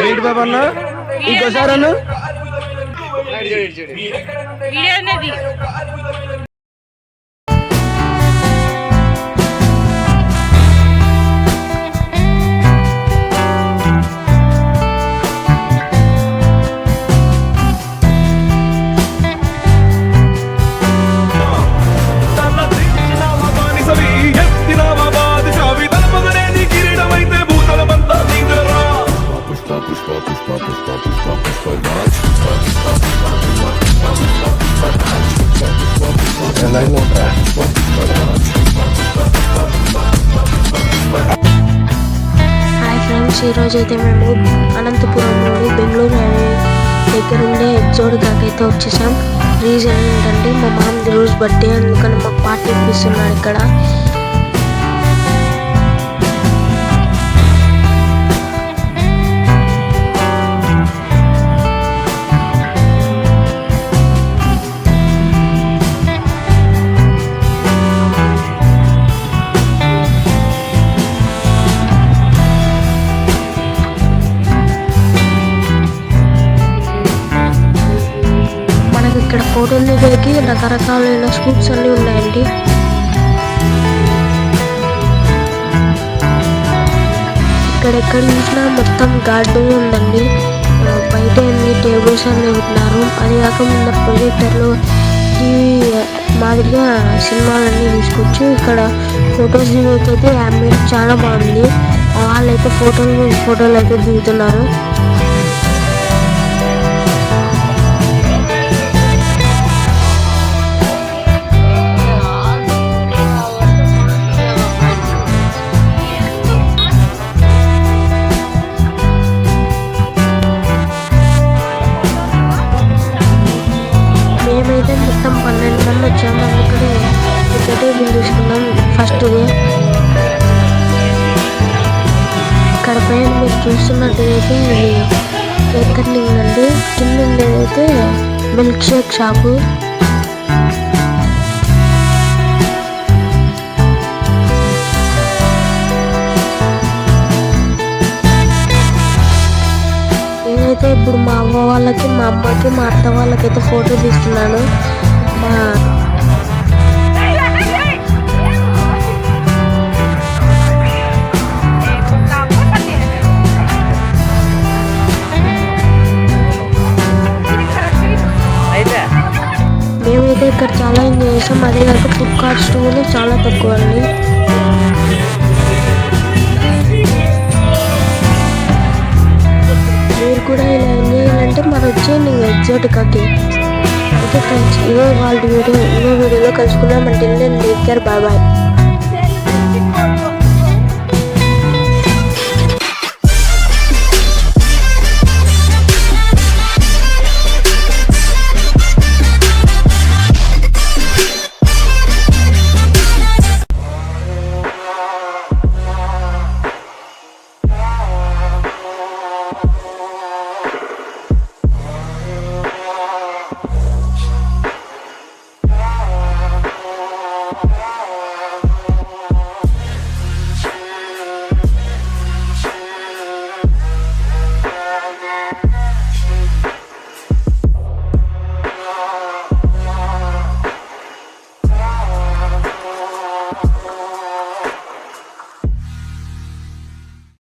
ఏంటి బాబా అన్న ఇంకోసారి అన్న హాయ్ ఫ్రెండ్స్, ఈరోజు అయితే మేము అనంతపురంలోని బెంగళూరు దగ్గర ఉండే ఎగ్జోడికాకైతే వచ్చేసాం. రీజన్ ఏంటంటే మా మామది రోజు బర్త్డే, అందుకని మాకు పార్టీ ఇప్పిస్తున్నాడు ఇక్కడ. ఇక్కడ ఫోటోలు దిగడానికి రకరకాలైన స్కూప్స్ అన్నీ ఉన్నాయండి. ఇక్కడెక్కడ చూసినా మొత్తం గార్డెన్ ఉందండి. బయట అన్ని టేబుల్స్ అన్నీ ఉంటున్నారు. అది కాక ముందు ప్రొజెక్టర్లో టీవీ మాదిరిగా సినిమాలన్నీ తీసుకోవచ్చు. ఇక్కడ ఫొటోస్ దిగకైతే అంబియన్స్ చాలా బాగుంది. వాళ్ళైతే ఫోటోలు అయితే దిగుతున్నారు. మేమైతే మొత్తం 12 మంది వచ్చాము. అందుకని టికెటే తీసుకున్నాం ఫస్ట్ డే. ఇక్కడ పైన మీరు చూస్తున్నట్టయితే కేక్ కటింగ్ అండి. కింద ఉండేదైతే మిల్క్ షేక్ షాపు. నేనైతే ఇప్పుడు మా అవ్వ వాళ్ళకి, మా అమ్మకి, మా అత్త వాళ్ళకైతే ఫోటో తీస్తున్నాను. మేమైతే ఇక్కడ చాలా ఎంజాయ్ చేసాం. అదే కాక ఫుడ్ కాస్ట్ కూడా చాలా తక్కువ అండి. మీరు కూడా ఇలా ఎంజాయ్ చేయాలంటే మరి వచ్చేయండి ఎగ్జోటికాకి. ఓకే ఫ్రెండ్స్, ఇదే వాళ్ళ వీడియోలో కలుసుకున్నాం. అంటే టేక్ కేర్, బాయ్ బాయ్.